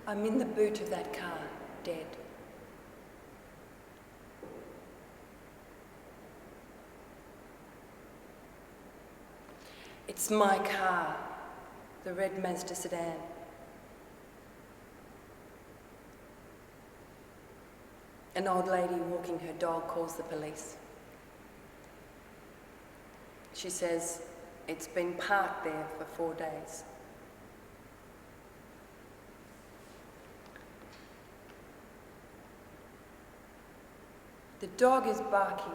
I'm in the boot of that car, dead. It's my car, the red Mazda sedan. An old lady walking her dog calls the police. She says it's been parked there for 4 days. The dog is barking.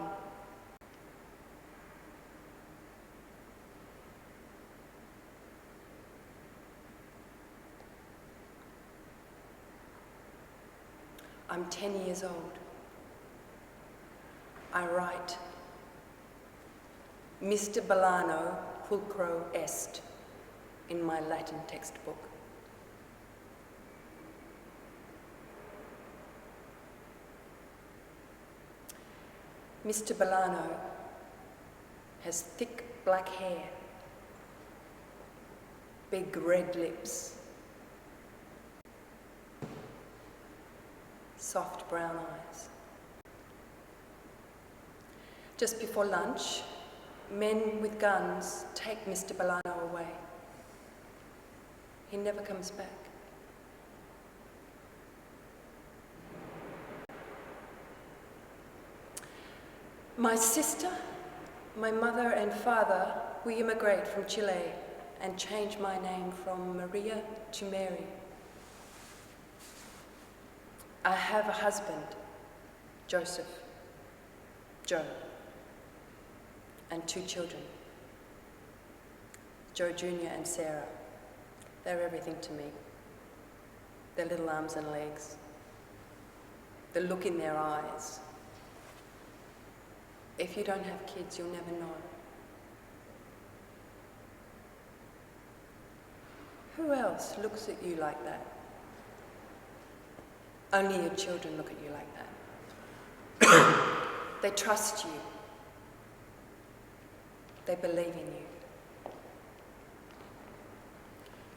I'm 10 years old. I write, Mr. Bolano pulchro est, in my Latin textbook. Mr. Bolano has thick black hair, big red lips, soft brown eyes. Just before lunch, men with guns take Mr. Bolano away. He never comes back. My sister, my mother and father, we immigrate from Chile and change my name from Maria to Mary. I have a husband, Joseph, Joe, and 2 children, Joe Jr. and Sarah. They're everything to me. Their little arms and legs, the look in their eyes. If you don't have kids, you'll never know. Who else looks at you like that? Only your children look at you like that. They trust you. They believe in you.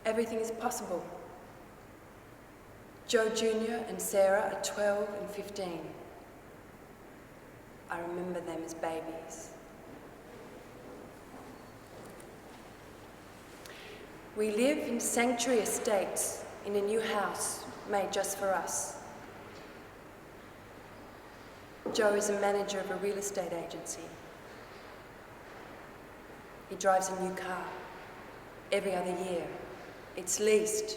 Everything is possible. Joe Jr. and Sarah are 12 and 15. I remember them as babies. We live in sanctuary estates in a new house made just for us. Joe is a manager of a real estate agency. He drives a new car every other year. It's leased.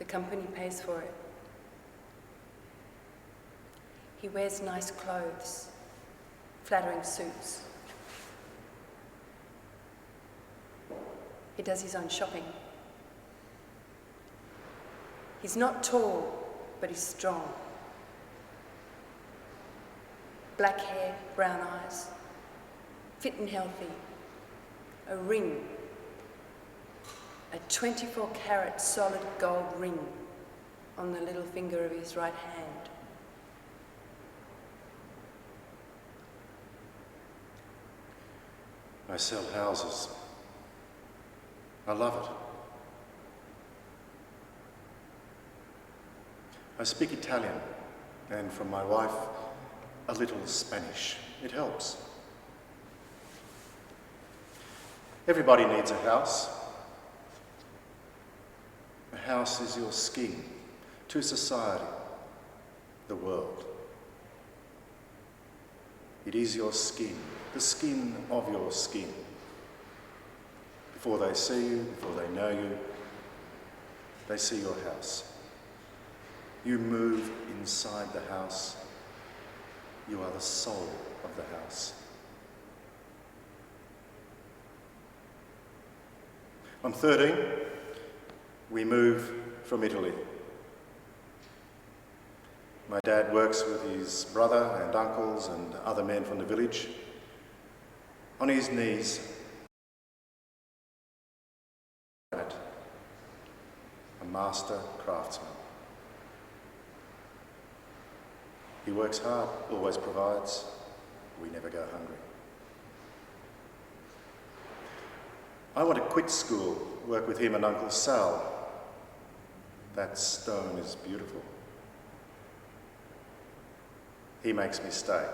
The company pays for it. He wears nice clothes, flattering suits. He does his own shopping. He's not tall, but he's strong. Black hair, brown eyes, fit and healthy. A ring, a 24-carat solid gold ring on the little finger of his right hand. I sell houses. I love it. I speak Italian, and from my wife, a little Spanish. It helps. Everybody needs a house. A house is your skin to society, the world. It is your skin, the skin of your skin. Before they see you, before they know you, they see your house. You move inside the house. You are the soul of the house. I'm 13. We move from Italy. My dad works with his brother and uncles and other men from the village. On his knees, a master craftsman. He works hard, always provides. We never go hungry. I want to quit school, work with him and Uncle Sal. That stone is beautiful. He makes me stay.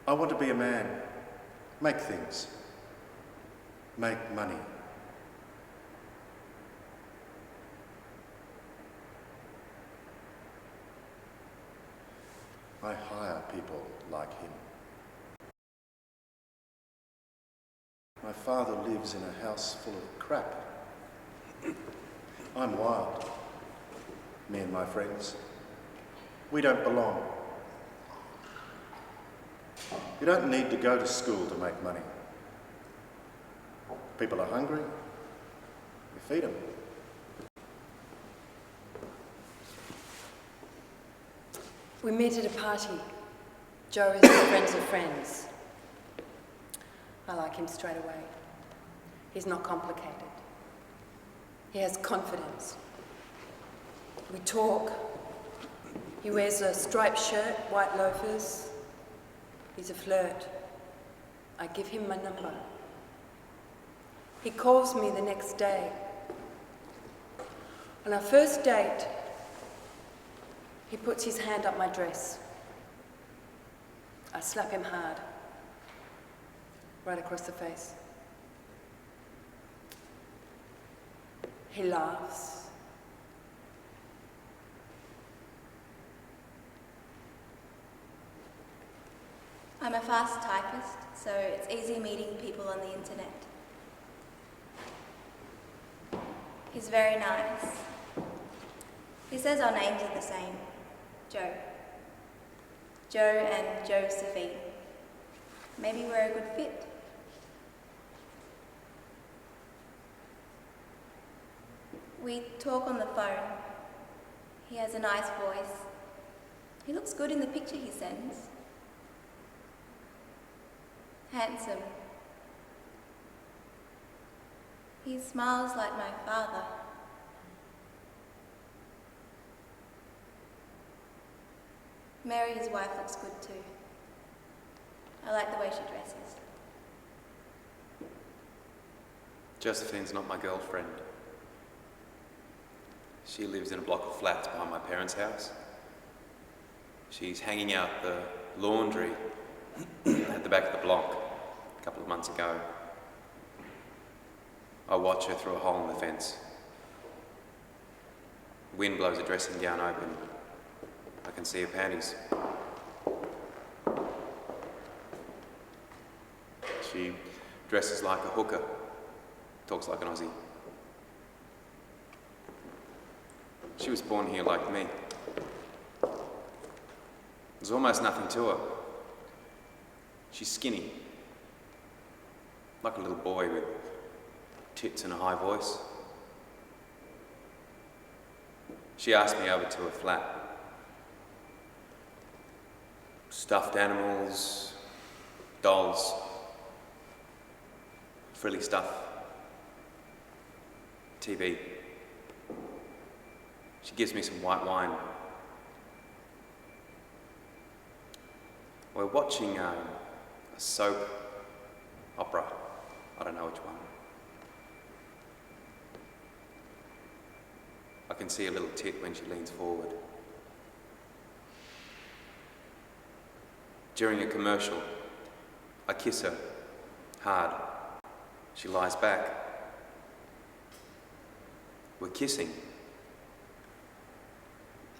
I want to be a man, make things, make money. I hire people like him. My father lives in a house full of crap. I'm wild, me and my friends. We don't belong. You don't need to go to school to make money. People are hungry, you feed them. We meet at a party. Joe is friends of friends. I like him straight away. He's not complicated. He has confidence. We talk. He wears a striped shirt, white loafers. He's a flirt. I give him my number. He calls me the next day. On our first date, he puts his hand up my dress. I slap him hard, right across the face. He laughs. I'm a fast typist, so it's easy meeting people on the internet. He's very nice. He says our names are the same. Joe. Joe and Josephine. Maybe we're a good fit. We talk on the phone. He has a nice voice. He looks good in the picture he sends. Handsome. He smiles like my father. Mary, his wife, looks good too. I like the way she dresses. Josephine's not my girlfriend. She lives in a block of flats behind my parents' house. She's hanging out the laundry at the back of the block a couple of months ago. I watch her through a hole in the fence. The wind blows her dressing gown open. I can see her panties. She dresses like a hooker, talks like an Aussie. She was born here like me. There's almost nothing to her. She's skinny, like a little boy with tits and a high voice. She asked me over to her flat. Stuffed animals, dolls, frilly stuff, TV. She gives me some white wine. We're watching a soap opera. I don't know which one. I can see a little tit when she leans forward. During a commercial, I kiss her hard. She lies back. We're kissing.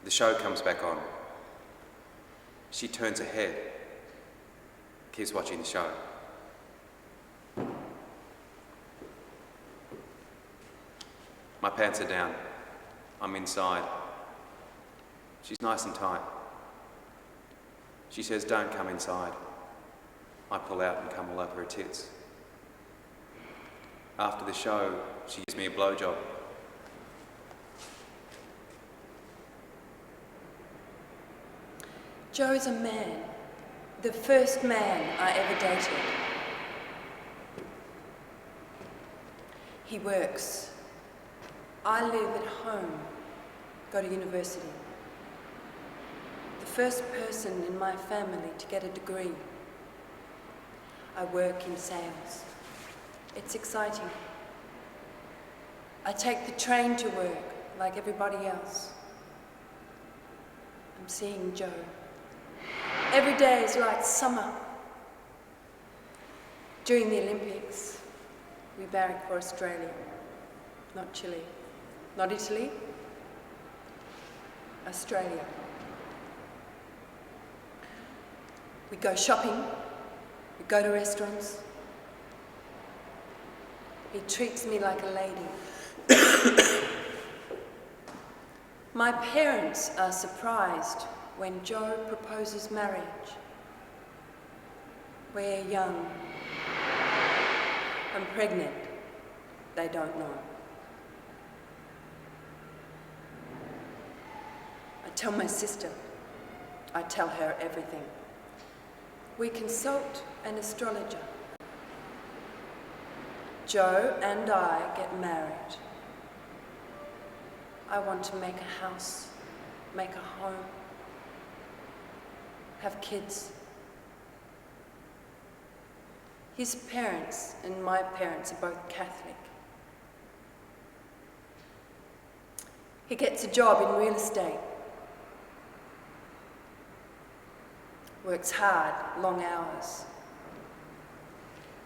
The show comes back on. She turns her head, keeps watching the show. My pants are down. I'm inside. She's nice and tight. She says, "Don't come inside." I pull out and come all over her tits. After the show, she gives me a blowjob. Joe's a man, the first man I ever dated. He works. I live at home, go to university. The first person in my family to get a degree. I work in sales. It's exciting. I take the train to work like everybody else. I'm seeing Joe. Every day is like summer. During the Olympics, we barrack for Australia, not Chile, not Italy, Australia. We go shopping, we go to restaurants. He treats me like a lady. My parents are surprised when Joe proposes marriage. We're young. I'm pregnant. They don't know. I tell my sister. I tell her everything. We consult an astrologer. Joe and I get married. I want to make a house, make a home, have kids. His parents and my parents are both Catholic. He gets a job in real estate. Works hard, long hours.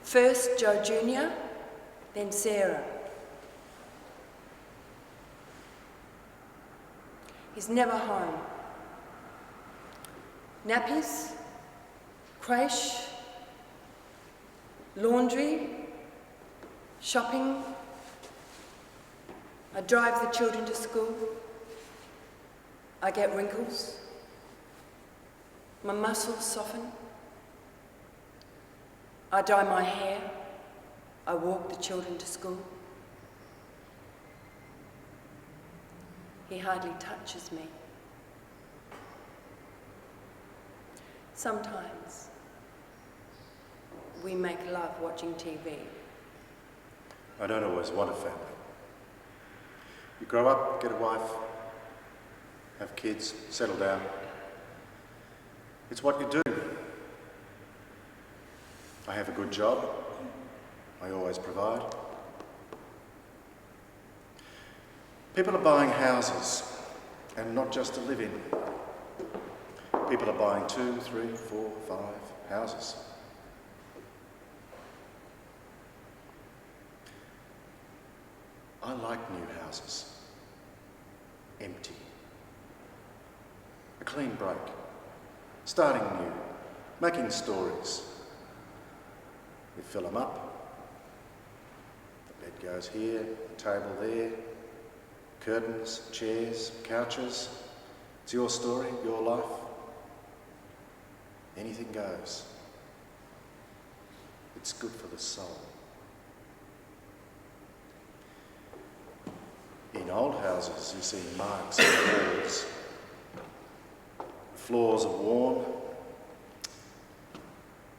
First Joe Jr., then Sarah. He's never home. Nappies, creche, laundry, shopping. I drive the children to school. I get wrinkles. My muscles soften. I dye my hair. I walk the children to school. He hardly touches me. Sometimes we make love watching TV. I don't always want a family. You grow up, get a wife, have kids, settle down. It's what you do. I have a good job. I always provide. People are buying houses, and not just to live in. People are buying 2, 3, 4, 5 houses. I like new houses. Empty. A clean break. Starting new. Making stories. We fill them up. The bed goes here, the table there. Curtains, chairs, couches. It's your story, your life. Anything goes. It's good for the soul. In old houses, you see marks on the walls. The floors are worn.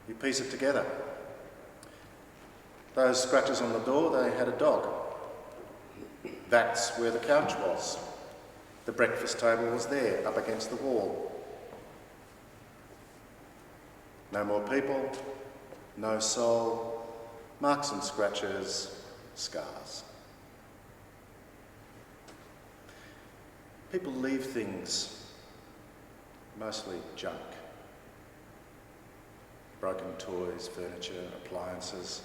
You piece it together. Those scratches on the door, they had a dog. That's where the couch was. The breakfast table was there, up against the wall. No more people, no soul, marks and scratches, scars. People leave things, mostly junk. Broken toys, furniture, appliances,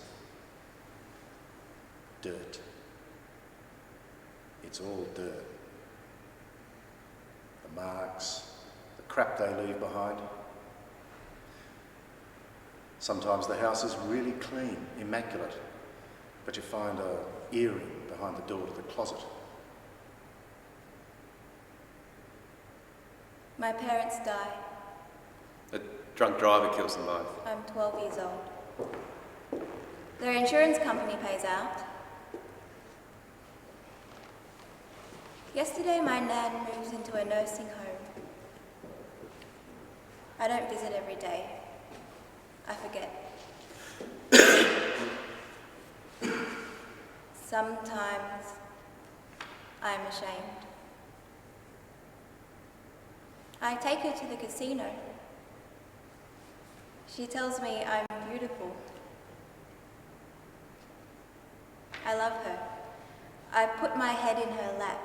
dirt. It's all dirt. The marks, the crap they leave behind. Sometimes the house is really clean, immaculate, but you find an earring behind the door to the closet. My parents die. A drunk driver kills them both. I'm 12 years old. Their insurance company pays out. Yesterday, my nan moved into a nursing home. I don't visit every day. I forget. Sometimes I'm ashamed. I take her to the casino. She tells me I'm beautiful. I love her. I put my head in her lap.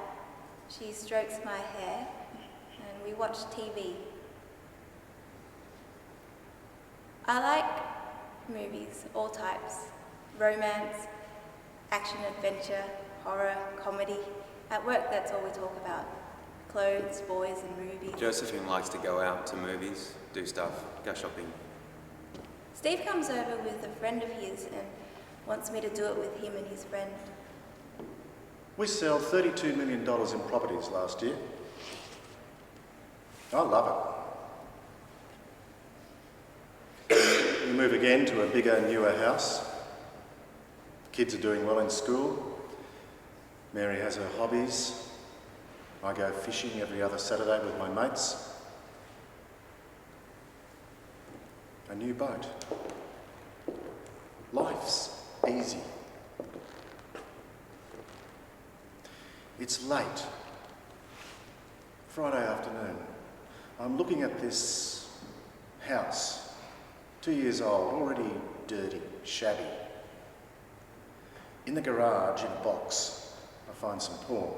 She strokes my hair, and we watch TV. I like movies, all types. Romance, action, adventure, horror, comedy. At work, that's all we talk about. Clothes, boys, and movies. Josephine likes to go out to movies, do stuff, go shopping. Steve comes over with a friend of his and wants me to do it with him and his friend. We sold $32 million in properties last year. I love it. We move again to a bigger, newer house. The kids are doing well in school. Mary has her hobbies. I go fishing every other Saturday with my mates. A new boat. Life's easy. It's late. Friday afternoon. I'm looking at this house. 2 years old, already dirty, shabby. In the garage, in a box, I find some porn.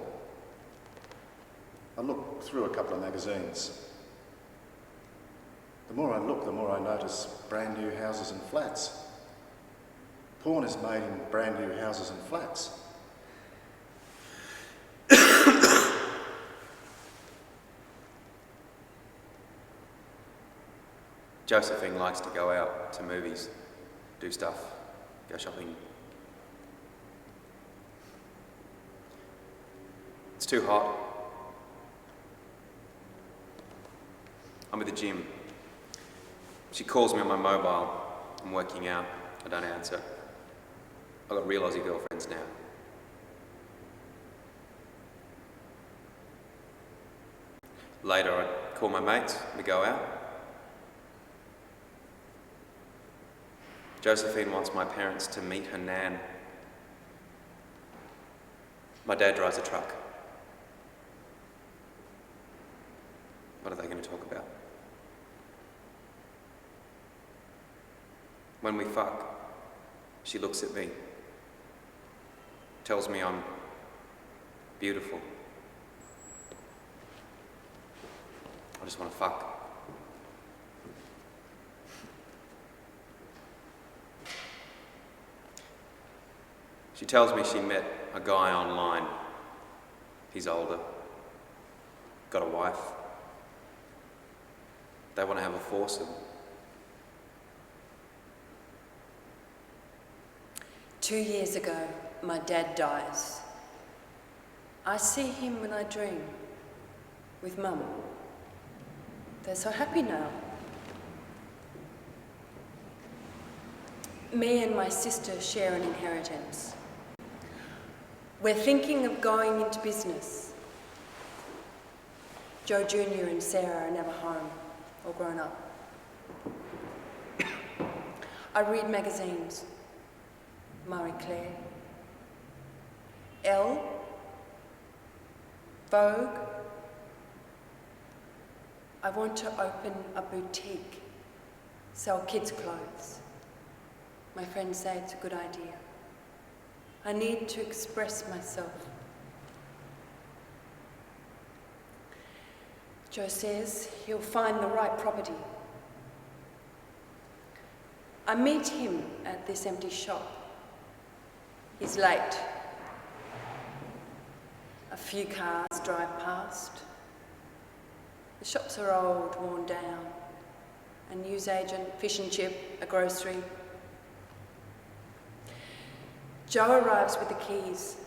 I look through a couple of magazines. The more I look, the more I notice brand new houses and flats. Porn is made in brand new houses and flats. Josephine likes to go out to movies, do stuff, go shopping. It's too hot. I'm at the gym. She calls me on my mobile. I'm working out. I don't answer. I've got real Aussie girlfriends now. Later, I call my mates. We go out. Josephine wants my parents to meet her nan. My dad drives a truck. What are they going to talk about? When we fuck, she looks at me, tells me I'm beautiful. I just want to fuck. She tells me she met a guy online. He's older, got a wife. They want to have a foursome. 2 years ago, my dad dies. I see him when I dream, with Mum. They're so happy now. Me and my sister share an inheritance. We're thinking of going into business. Joe Jr. and Sarah are never home or grown up. I read magazines. Marie Claire, Elle, Vogue. I want to open a boutique, sell kids' clothes. My friends say it's a good idea. I need to express myself. Joe says he'll find the right property. I meet him at this empty shop. He's late. A few cars drive past. The shops are old, worn down. A newsagent, fish and chip, a grocery. Joe arrives with the keys.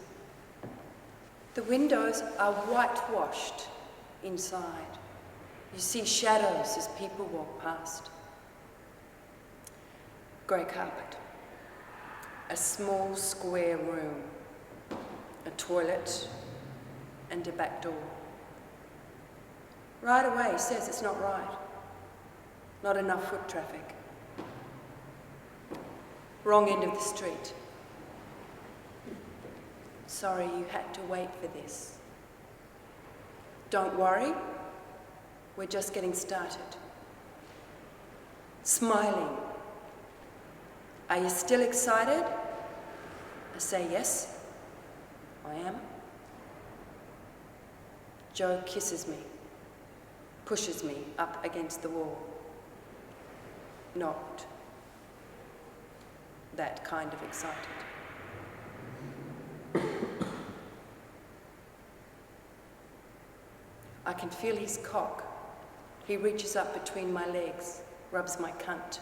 The windows are whitewashed inside. You see shadows as people walk past. Grey carpet. A small square room, a toilet, and a back door. Right away, he says it's not right. Not enough foot traffic. Wrong end of the street. Sorry you had to wait for this. Don't worry, we're just getting started. Smiling. Are you still excited? I say yes. I am. Joe kisses me, pushes me up against the wall. Not that kind of excited. I can feel his cock. He reaches up between my legs, rubs my cunt.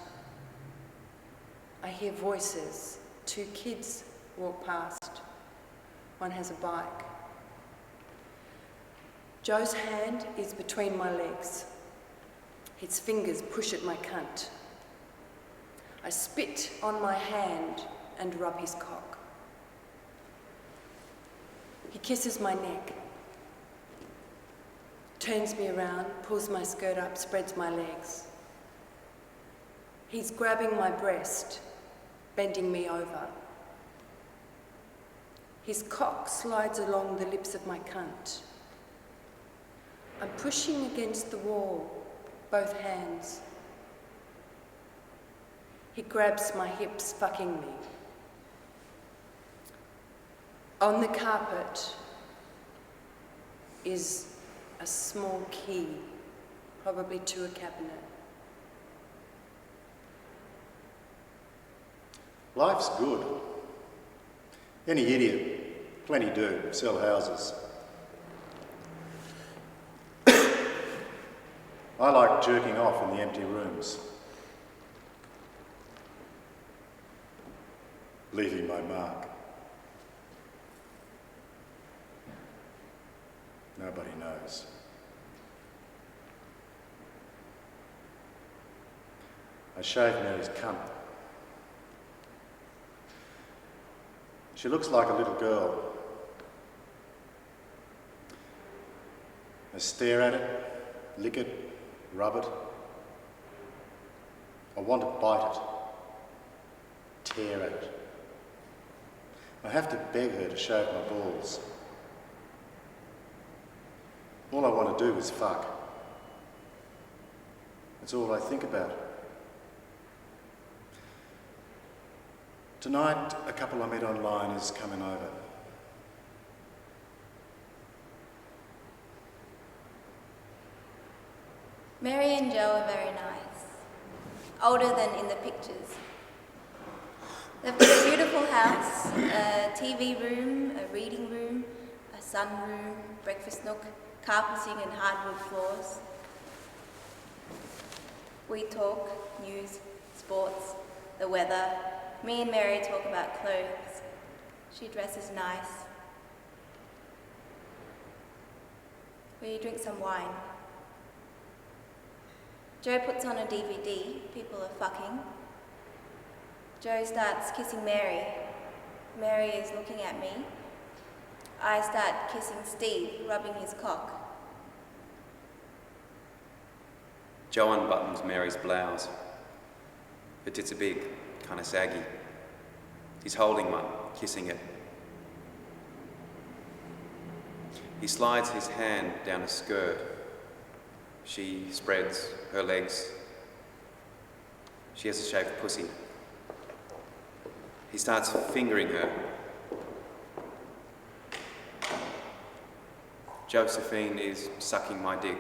I hear voices. 2 kids walk past. One has a bike. Joe's hand is between my legs. His fingers push at my cunt. I spit on my hand and rub his cock. He kisses my neck, turns me around, pulls my skirt up, spreads my legs. He's grabbing my breast, bending me over. His cock slides along the lips of my cunt. I'm pushing against the wall, both hands. He grabs my hips, fucking me. On the carpet is a small key, probably to a cabinet. Life's good. Any idiot, plenty do, sell houses. I like jerking off in the empty rooms, leaving my mark. Nobody knows. I shave Mary's cunt. She looks like a little girl. I stare at it, lick it, rub it. I want to bite it, tear at it. I have to beg her to shave my balls. All I want to do is fuck. That's all I think about. Tonight, a couple I met online is coming over. Mary and Joe are very nice, older than in the pictures. They've got a beautiful house, a TV room, a reading room, a sunroom, breakfast nook, carpeting and hardwood floors. We talk news, sports, the weather. Me and Mary talk about clothes. She dresses nice. We drink some wine. Joe puts on a DVD. People are fucking. Joe starts kissing Mary. Mary is looking at me. I start kissing Steve, rubbing his cock. Joe unbuttons Mary's blouse. Her tits are big, kind of saggy. He's holding one, kissing it. He slides his hand down her skirt. She spreads her legs. She has a shaved pussy. He starts fingering her. Josephine is sucking my dick.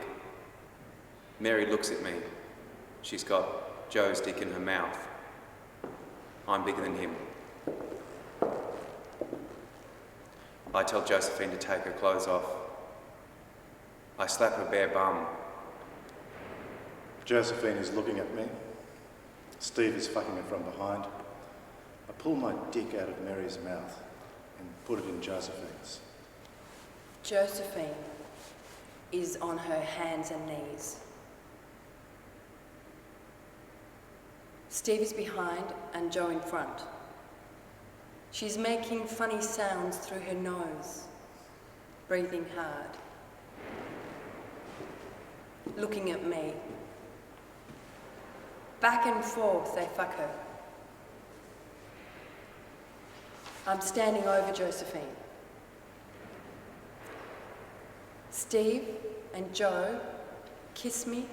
Mary looks at me. She's got Joe's dick in her mouth. I'm bigger than him. I tell Josephine to take her clothes off. I slap her bare bum. Josephine is looking at me. Steve is fucking her from behind. I pull my dick out of Mary's mouth and put it in Josephine's. Josephine is on her hands and knees. Steve is behind and Joe in front. She's making funny sounds through her nose, breathing hard, looking at me. Back and forth they fuck her. I'm standing over Josephine. Steve and Joe kiss me,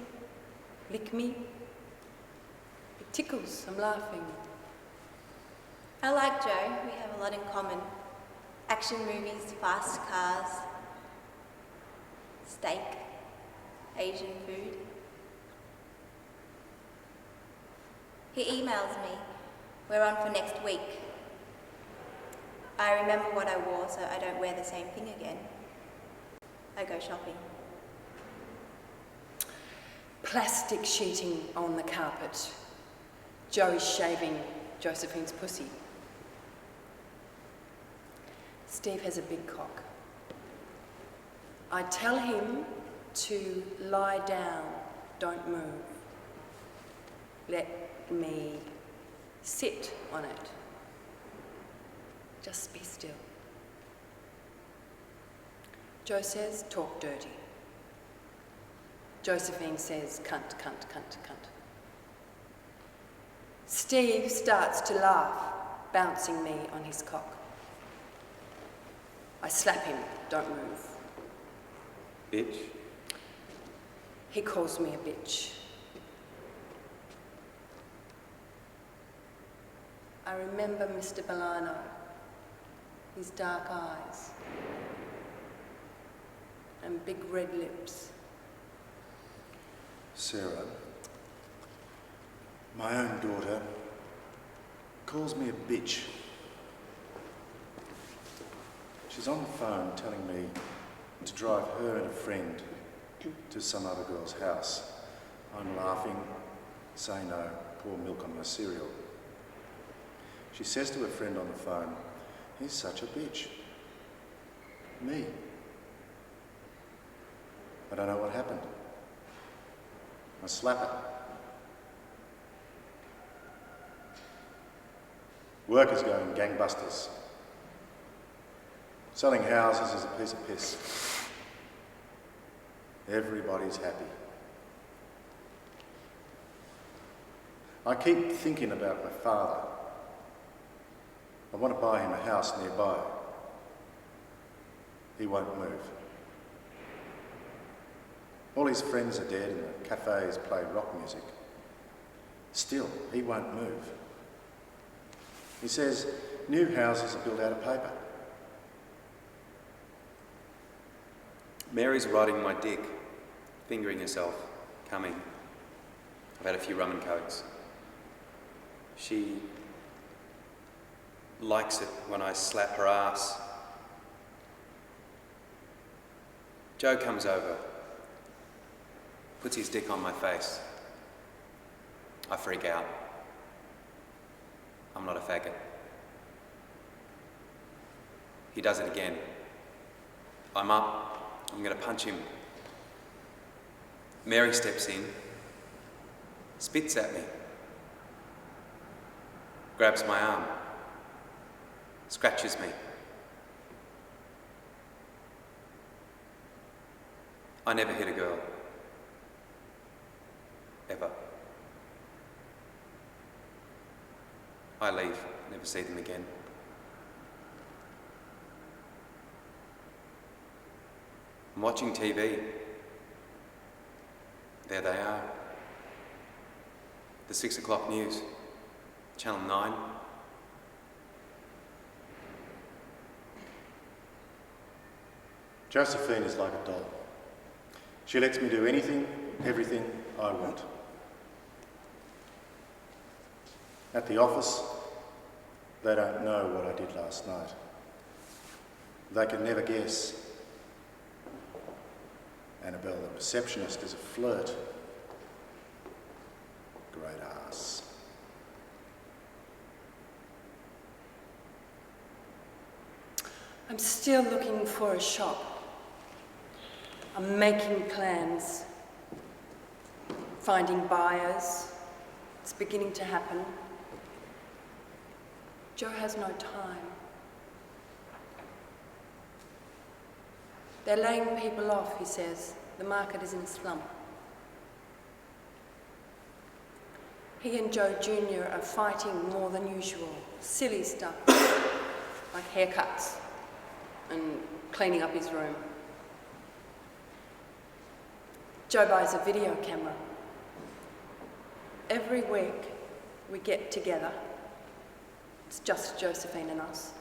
lick me. It tickles, I'm laughing. I like Joe. We have a lot in common. Action movies, fast cars, steak, Asian food. He emails me, we're on for next week. I remember what I wore so I don't wear the same thing again. I go shopping. Plastic sheeting on the carpet. Joe is shaving Josephine's pussy. Steve has a big cock. I tell him to lie down, don't move. Let me sit on it. Just be still. Joe says, talk dirty. Josephine says, cunt, cunt, cunt, cunt. Steve starts to laugh, bouncing me on his cock. I slap him, don't move. Bitch. He calls me a bitch. I remember Mr. Bolano, his dark eyes and big red lips. Sarah, my own daughter, calls me a bitch. She's on the phone telling me to drive her and a friend to some other girl's house. I'm laughing, say no, pour milk on my cereal. She says to her friend on the phone, he's such a bitch. Me. I don't know what happened. I slap her. Work is going gangbusters. Selling houses is a piece of piss. Everybody's happy. I keep thinking about my father. I want to buy him a house nearby. He won't move. All his friends are dead and the cafes play rock music. Still, he won't move. He says new houses are built out of paper. Mary's riding my dick, fingering herself, coming. I've had a few rum and cokes. She likes it when I slap her ass. Joe comes over, puts his dick on my face. I freak out. I'm not a faggot. He does it again. I'm up. I'm going to punch him. Mary steps in, spits at me, grabs my arm, scratches me. I never hit a girl. Ever. I leave, never see them again. I'm watching TV. There they are. The 6 o'clock news. Channel 9. Josephine is like a doll. She lets me do anything, everything I want. At the office, they don't know what I did last night. They can never guess. Annabelle, the receptionist, is a flirt. Great ass. I'm still looking for a shop. I'm making plans, finding buyers. It's beginning to happen. Joe has no time. They're laying people off, he says. The market is in a slump. He and Joe Jr. are fighting more than usual. Silly stuff, like haircuts and cleaning up his room. Joe buys a video camera. Every week we get together. It's just Josephine and us.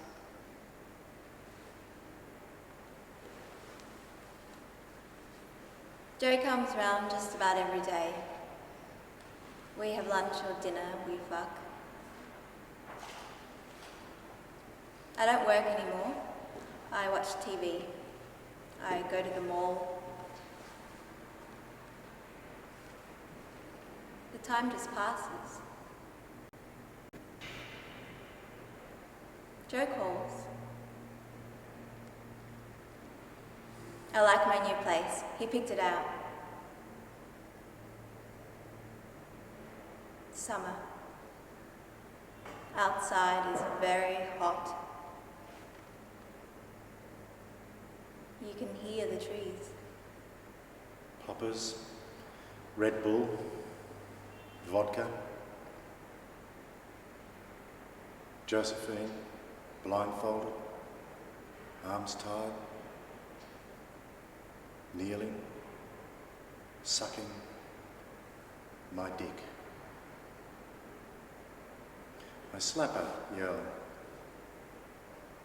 Joe comes round just about every day. We have lunch or dinner, we fuck. I don't work anymore. I watch TV. I go to the mall. The time just passes. Joe calls. I like my new place. He picked it out. Summer. Outside is very hot. You can hear the trees. Poppers, Red Bull, vodka. Josephine, blindfolded, arms tied, kneeling, sucking my dick. I slap her, yell,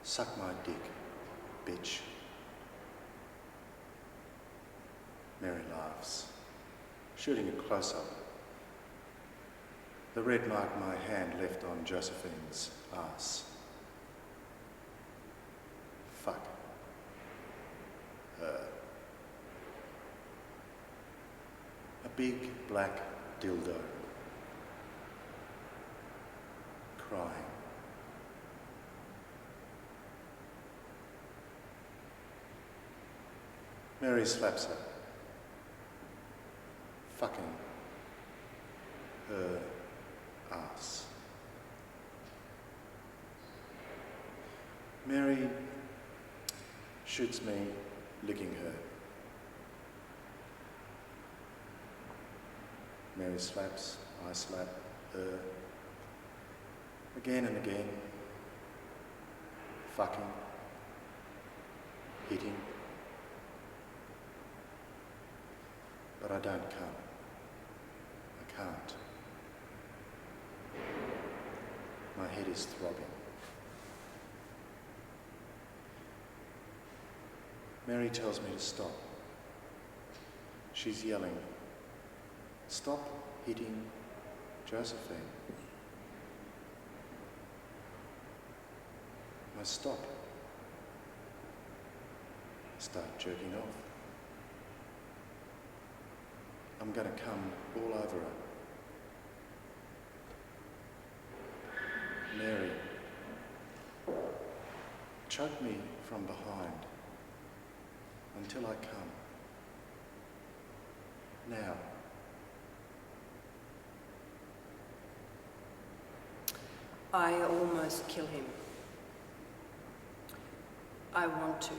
suck my dick, bitch. Mary laughs, shooting a close-up. The red mark my hand left on Josephine's ass. Fuck her. A big black dildo. Crying. Mary slaps her. Fucking her ass. Mary shoots me, licking her. Mary slaps, I slap her. Again and again. Fucking. Hitting. But I don't come. I can't. My head is throbbing. Mary tells me to stop. She's yelling, "Stop hitting Josephine." I stop. Start jerking off. I'm gonna come all over her. Mary, choke me from behind until I come. Now. I almost kill him. I want to.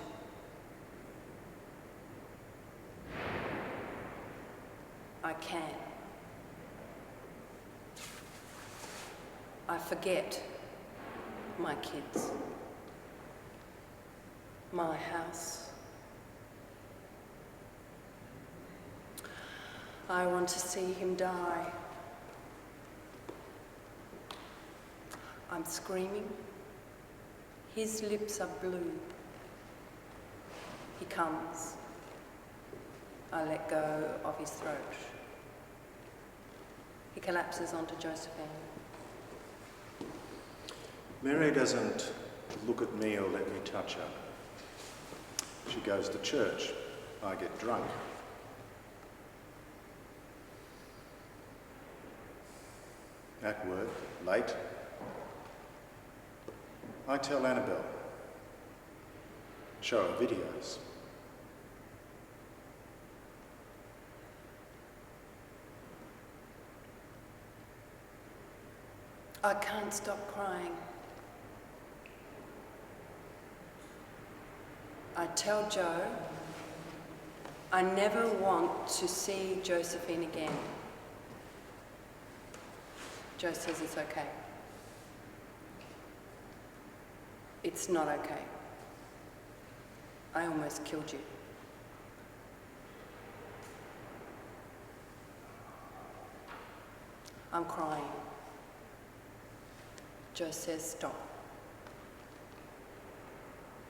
I can. I forget my kids, my house. I want to see him die. I'm screaming. His lips are blue. He comes. I let go of his throat. He collapses onto Josephine. Mary doesn't look at me or let me touch her. She goes to church. I get drunk. At work, late. I tell Annabelle. Show her videos. I can't stop crying. I tell Joe I never want to see Josephine again. Joe says it's okay. It's not okay. I almost killed you. I'm crying. Joe says stop.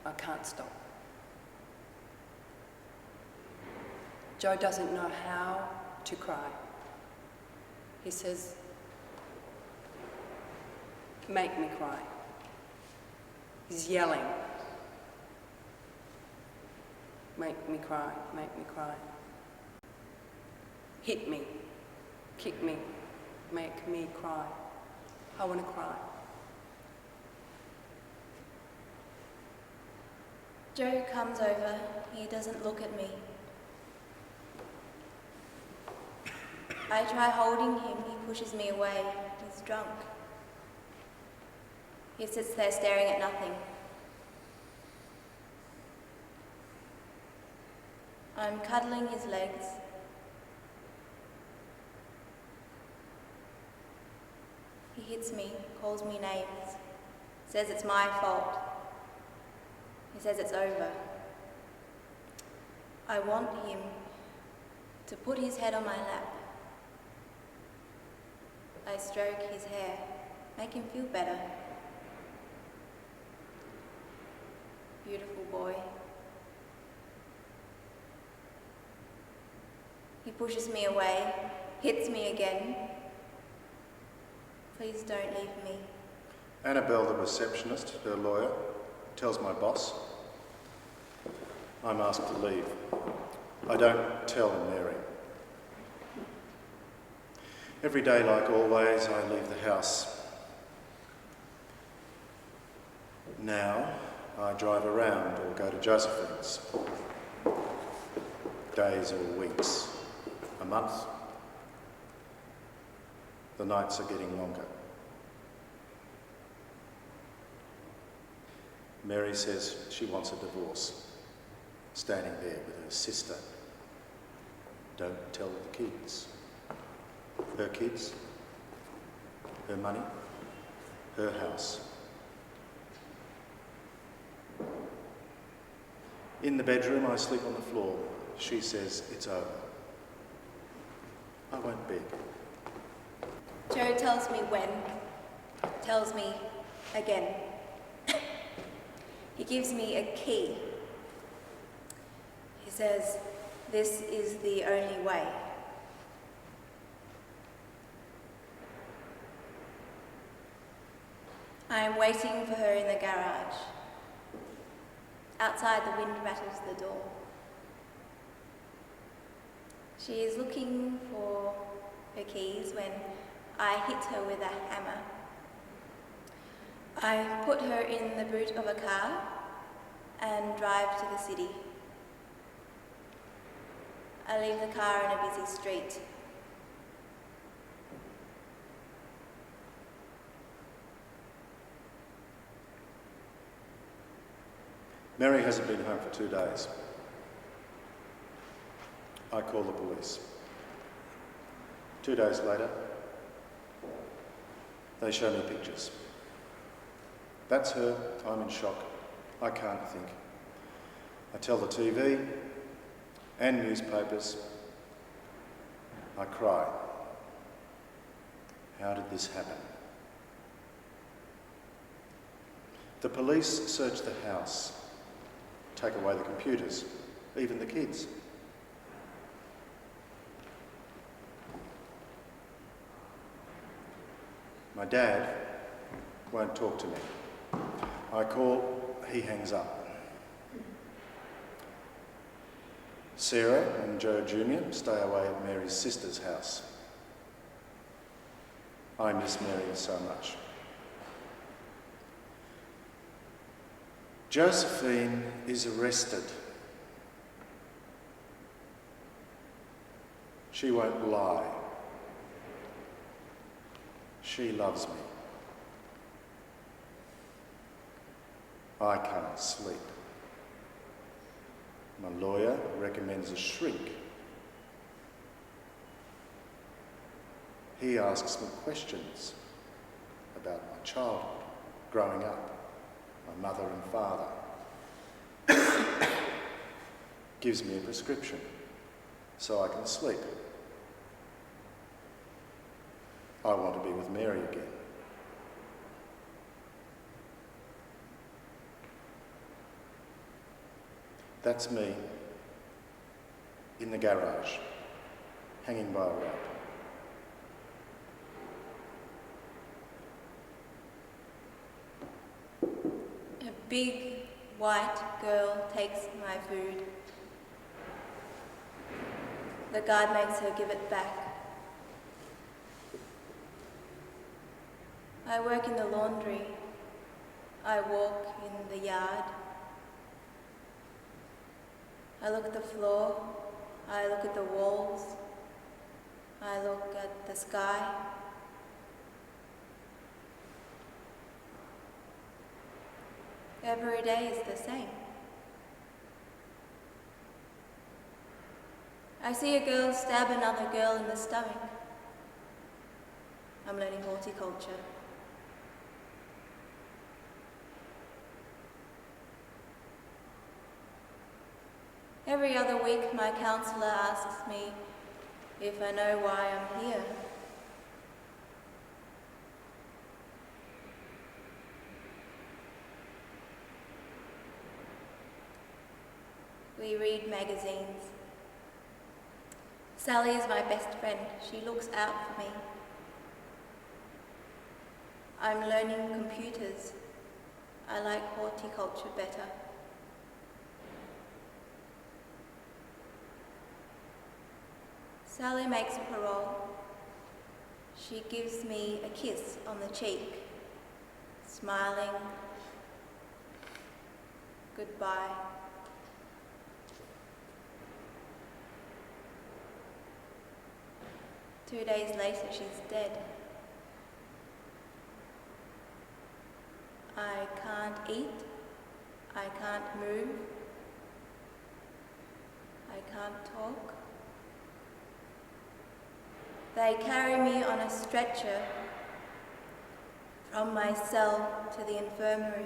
I can't stop. Joe doesn't know how to cry. He says, make me cry. He's yelling. Make me cry, make me cry. Hit me, kick me, make me cry. I want to cry. Joe comes over. He doesn't look at me. I try holding him. He pushes me away. He's drunk. He sits there staring at nothing. I'm cuddling his legs. He hits me, calls me names, says it's my fault. He says it's over. I want him to put his head on my lap. I stroke his hair, make him feel better. Beautiful boy. He pushes me away, hits me again. Please don't leave me. Annabelle, the receptionist, her lawyer, tells my boss I'm asked to leave. I don't tell Mary. Every day, like always, I leave the house. Now, I drive around or go to Josephine's. Days or weeks, a month. The nights are getting longer. Mary says she wants a divorce, standing there with her sister. Don't tell the kids. Her kids, her money, her house. In the bedroom, I sleep on the floor. She says it's over. I won't beg. Joe tells me when, tells me again. He gives me a key. He says, this is the only way. I am waiting for her in the garage. Outside, the wind rattles the door. She is looking for her keys when I hit her with a hammer. I put her in the boot of a car and drive to the city. I leave the car in a busy street. Mary hasn't been home for 2 days. I call the police. 2 days later, they show me pictures. That's her. I'm in shock. I can't think. I tell the TV and newspapers. I cry. How did this happen? The police search the house, take away the computers, even the kids. My dad won't talk to me. I call, he hangs up. Sarah and Joe Jr. stay away at Mary's sister's house. I miss Mary so much. Josephine is arrested. She won't lie. She loves me. I can't sleep. My lawyer recommends a shrink. He asks me questions about my childhood, growing up, my mother and father. Gives me a prescription so I can sleep. I want to be with Mary again. That's me in the garage, hanging by a rope. A big white girl takes my food. The guard makes her give it back. I work in the laundry. I walk in the yard. I look at the floor. I look at the walls. I look at the sky. Every day is the same. I see a girl stab another girl in the stomach. I'm learning horticulture. Every other week, my counsellor asks me if I know why I'm here. We read magazines. Sally is my best friend. She looks out for me. I'm learning computers. I like horticulture better. Sally makes parole. She gives me a kiss on the cheek, smiling, goodbye. Two days later, she's dead. I can't eat. I can't move. I can't talk. They carry me on a stretcher from my cell to the infirmary.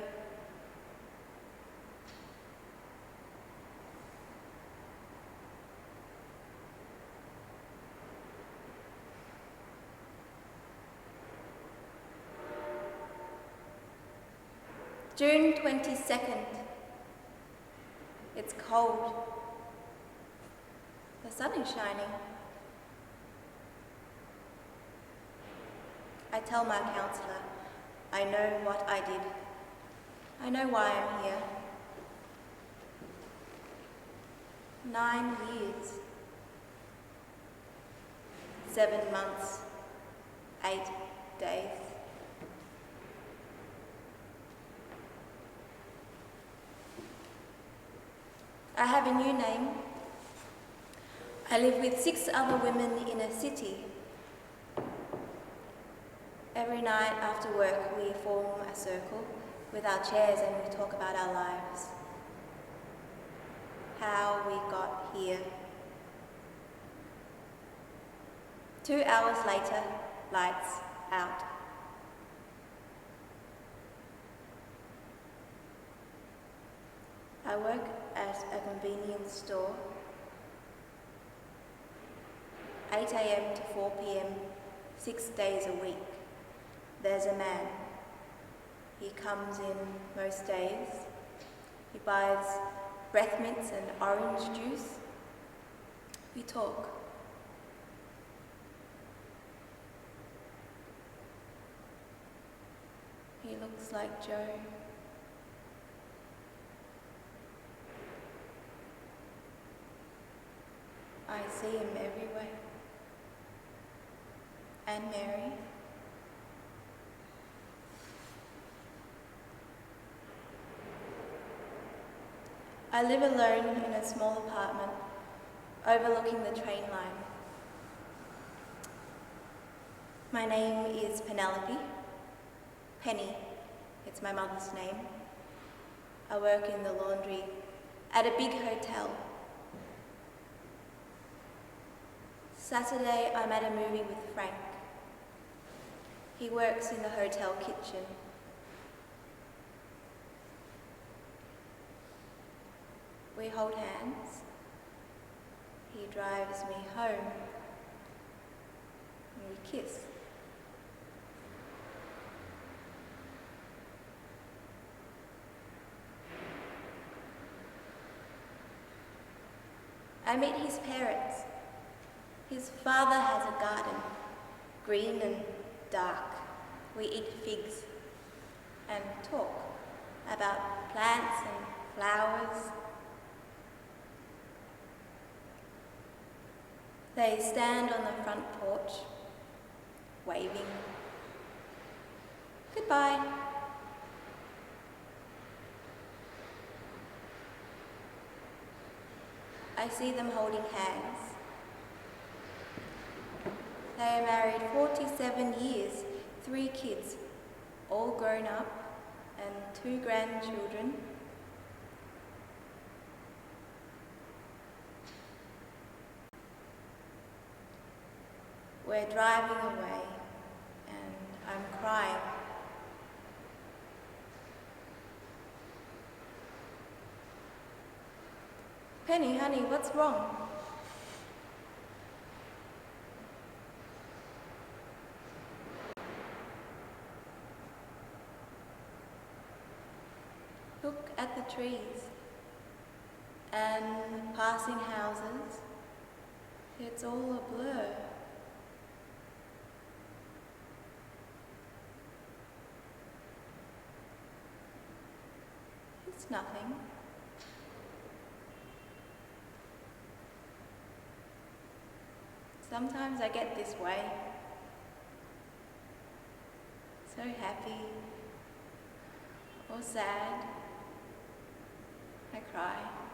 June 22nd. It's cold. The sun is shining. I tell my counsellor, I know what I did. I know why I'm here. 9 years. 7 months. 8 days. I have a new name. I live with 6 other women in a city. Every night after work, we form a circle with our chairs and we talk about our lives. How we got here. 2 hours later, lights out. I work at a convenience store, 8 a.m. to 4 p.m., 6 days a week. There's a man. He comes in most days. He buys breath mints and orange juice. We talk. He looks like Joe. I see him everywhere. And Mary. I live alone in a small apartment overlooking the train line. My name is Penelope. Penny, it's my mother's name. I work in the laundry at a big hotel. Saturday, I'm at a movie with Frank. He works in the hotel kitchen. We hold hands. He drives me home. And we kiss. I meet his parents. His father has a garden, green and dark. We eat figs and talk about plants and flowers. They stand on the front porch, waving. Goodbye. I see them holding hands. They are married 47 years, 3 kids, all grown up, and 2 grandchildren. We're driving away, and I'm crying. Penny, honey, what's wrong? Look at the trees and passing houses. It's all a blur. It's nothing. Sometimes I get this way. So happy or sad. I cry.